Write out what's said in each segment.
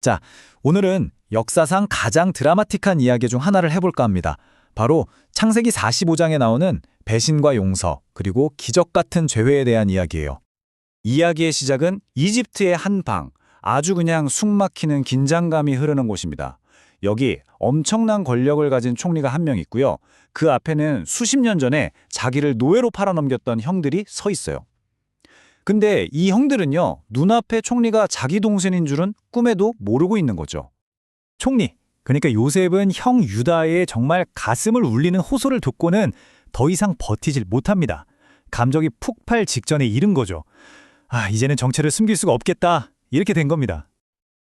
자, 오늘은 역사상 가장 드라마틱한 이야기 중 하나를 해볼까 합니다. 바로 창세기 45장에 나오는 배신과 용서, 그리고 기적 같은 죄회에 대한 이야기예요. 이야기의 시작은 이집트의 한 방, 아주 그냥 숨막히는 긴장감이 흐르는 곳입니다. 여기 엄청난 권력을 가진 총리가 한 명 있고요. 그 앞에는 수십 년 전에 자기를 노예로 팔아넘겼던 형들이 서 있어요. 근데 이 형들은요, 눈앞에 총리가 자기 동생인 줄은 꿈에도 모르고 있는 거죠. 총리, 그러니까 요셉은 형 유다의 정말 가슴을 울리는 호소를 듣고는 더 이상 버티질 못합니다. 감정이 폭발 직전에 이른 거죠. 이제는 정체를 숨길 수가 없겠다. 이렇게 된 겁니다.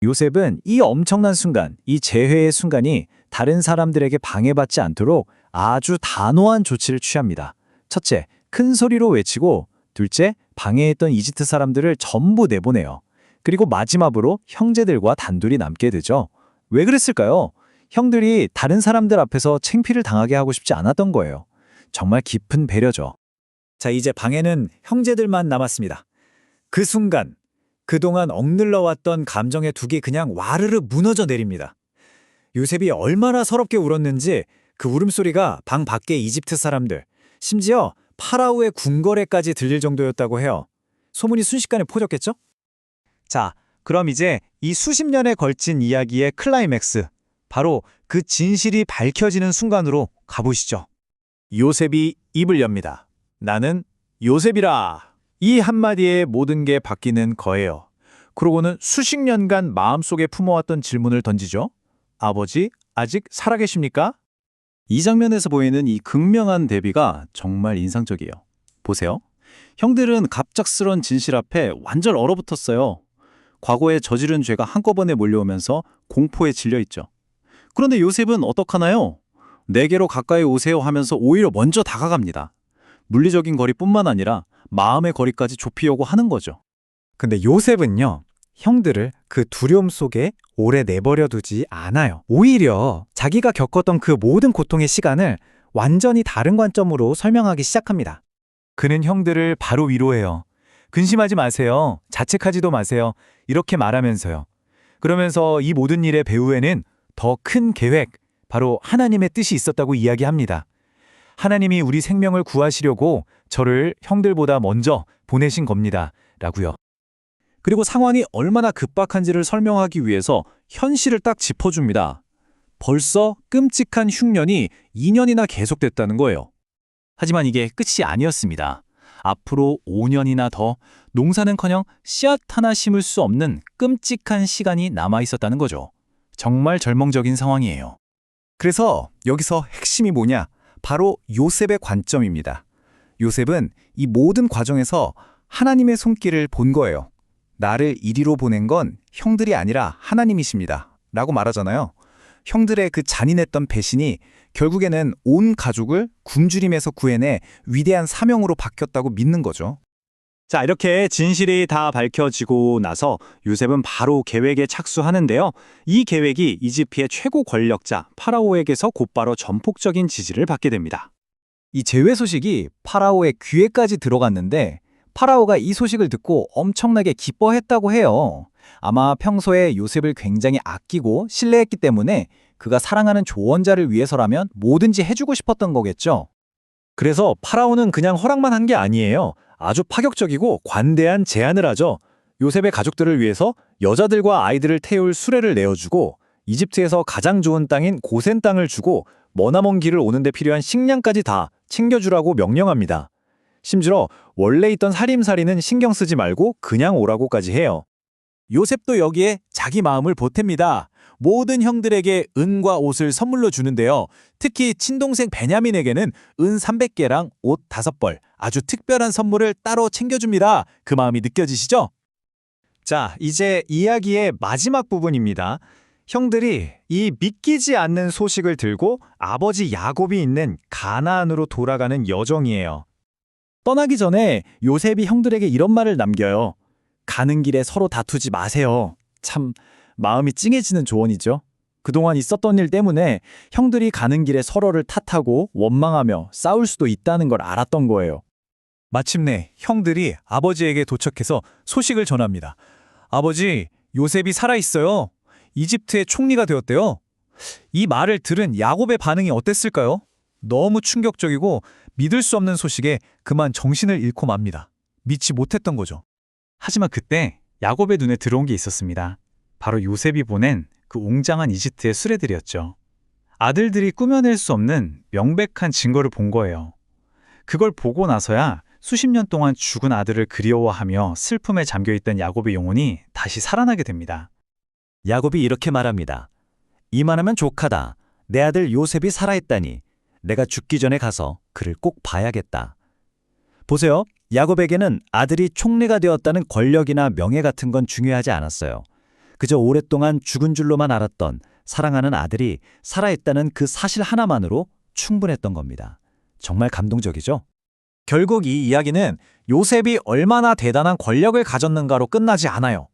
요셉은 이 엄청난 순간, 이 재회의 순간이 다른 사람들에게 방해받지 않도록 아주 단호한 조치를 취합니다. 첫째, 큰 소리로 외치고, 둘째, 방해했던 이집트 사람들을 전부 내보내요. 그리고 마지막으로 형제들과 단둘이 남게 되죠. 왜 그랬을까요? 형들이 다른 사람들 앞에서 창피를 당하게 하고 싶지 않았던 거예요. 정말 깊은 배려죠. 자, 이제 방해는 형제들만 남았습니다. 그 순간, 그동안 억눌러왔던 감정의 둑이 그냥 와르르 무너져 내립니다. 요셉이 얼마나 서럽게 울었는지 그 울음소리가 방 밖의 이집트 사람들, 심지어 파라오의 궁궐에까지 들릴 정도였다고 해요. 소문이 순식간에 퍼졌겠죠? 자, 그럼 이제 이 수십 년에 걸친 이야기의 클라이맥스, 바로 그 진실이 밝혀지는 순간으로 가보시죠. 요셉이 입을 엽니다. 나는 요셉이라. 이 한마디에 모든 게 바뀌는 거예요. 그러고는 수십 년간 마음속에 품어왔던 질문을 던지죠. 아버지, 아직 살아계십니까? 이 장면에서 보이는 이 극명한 대비가 정말 인상적이에요. 보세요. 형들은 갑작스런 진실 앞에 완전 얼어붙었어요. 과거에 저지른 죄가 한꺼번에 몰려오면서 공포에 질려있죠. 그런데 요셉은 어떡하나요? 내게로 가까이 오세요 하면서 오히려 먼저 다가갑니다. 물리적인 거리뿐만 아니라 마음의 거리까지 좁히려고 하는 거죠. 근데 요셉은요, 형들을 그 두려움 속에 오래 내버려 두지 않아요. 오히려 자기가 겪었던 그 모든 고통의 시간을 완전히 다른 관점으로 설명하기 시작합니다. 그는 형들을 바로 위로해요. 근심하지 마세요. 자책하지도 마세요. 이렇게 말하면서요. 그러면서 이 모든 일의 배후에는 더 큰 계획, 바로 하나님의 뜻이 있었다고 이야기합니다. 하나님이 우리 생명을 구하시려고 저를 형들보다 먼저 보내신 겁니다. 라고요. 그리고 상황이 얼마나 급박한지를 설명하기 위해서 현실을 딱 짚어줍니다. 벌써 끔찍한 흉년이 2년이나 계속됐다는 거예요. 하지만 이게 끝이 아니었습니다. 앞으로 5년이나 더 농사는커녕 씨앗 하나 심을 수 없는 끔찍한 시간이 남아있었다는 거죠. 정말 절망적인 상황이에요. 그래서 여기서 핵심이 뭐냐? 바로 요셉의 관점입니다. 요셉은 이 모든 과정에서 하나님의 손길을 본 거예요. 나를 이리로 보낸 건 형들이 아니라 하나님이십니다. 라고 말하잖아요. 형들의 그 잔인했던 배신이 결국에는 온 가족을 굶주림에서 구해내 위대한 사명으로 바뀌었다고 믿는 거죠. 자, 이렇게 진실이 다 밝혀지고 나서 요셉은 바로 계획에 착수하는데요. 이 계획이 이집트의 최고 권력자 파라오에게서 곧바로 전폭적인 지지를 받게 됩니다. 이 제외 소식이 파라오의 귀에까지 들어갔는데 파라오가 이 소식을 듣고 엄청나게 기뻐했다고 해요. 아마 평소에 요셉을 굉장히 아끼고 신뢰했기 때문에 그가 사랑하는 조언자를 위해서라면 뭐든지 해주고 싶었던 거겠죠. 그래서 파라오는 그냥 허락만 한 게 아니에요. 아주 파격적이고 관대한 제안을 하죠. 요셉의 가족들을 위해서 여자들과 아이들을 태울 수레를 내어주고 이집트에서 가장 좋은 땅인 고센 땅을 주고 머나먼 길을 오는데 필요한 식량까지 다 챙겨주라고 명령합니다. 심지어 원래 있던 살림살이는 신경 쓰지 말고 그냥 오라고까지 해요. 요셉도 여기에 자기 마음을 보탭니다. 모든 형들에게 은과 옷을 선물로 주는데요. 특히 친동생 베냐민에게는 은 300개랑 옷 5벌, 아주 특별한 선물을 따로 챙겨줍니다. 그 마음이 느껴지시죠? 자, 이제 이야기의 마지막 부분입니다. 형들이 이 믿기지 않는 소식을 들고 아버지 야곱이 있는 가나안으로 돌아가는 여정이에요. 떠나기 전에 요셉이 형들에게 이런 말을 남겨요. 가는 길에 서로 다투지 마세요. 참 마음이 찡해지는 조언이죠. 그동안 있었던 일 때문에 형들이 가는 길에 서로를 탓하고 원망하며 싸울 수도 있다는 걸 알았던 거예요. 마침내 형들이 아버지에게 도착해서 소식을 전합니다. 아버지, 요셉이 살아있어요. 이집트의 총리가 되었대요. 이 말을 들은 야곱의 반응이 어땠을까요? 너무 충격적이고 믿을 수 없는 소식에 그만 정신을 잃고 맙니다. 믿지 못했던 거죠. 하지만 그때 야곱의 눈에 들어온 게 있었습니다. 바로 요셉이 보낸 그 웅장한 이집트의 수레들이었죠. 아들들이 꾸며낼 수 없는 명백한 증거를 본 거예요. 그걸 보고 나서야 수십 년 동안 죽은 아들을 그리워하며 슬픔에 잠겨있던 야곱의 영혼이 다시 살아나게 됩니다. 야곱이 이렇게 말합니다. 이만하면 족하다. 내 아들 요셉이 살아있다니. 내가 죽기 전에 가서 그를 꼭 봐야겠다. 보세요. 야곱에게는 아들이 총리가 되었다는 권력이나 명예 같은 건 중요하지 않았어요. 그저 오랫동안 죽은 줄로만 알았던 사랑하는 아들이 살아있다는 그 사실 하나만으로 충분했던 겁니다. 정말 감동적이죠? 결국 이 이야기는 요셉이 얼마나 대단한 권력을 가졌는가로 끝나지 않아요.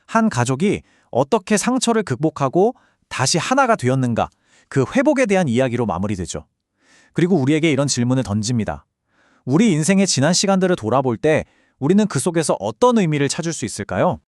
한 가족이 어떻게 상처를 극복하고 다시 하나가 되었는가, 그 회복에 대한 이야기로 마무리되죠. 그리고 우리에게 이런 질문을 던집니다. 우리 인생의 지난 시간들을 돌아볼 때 우리는 그 속에서 어떤 의미를 찾을 수 있을까요?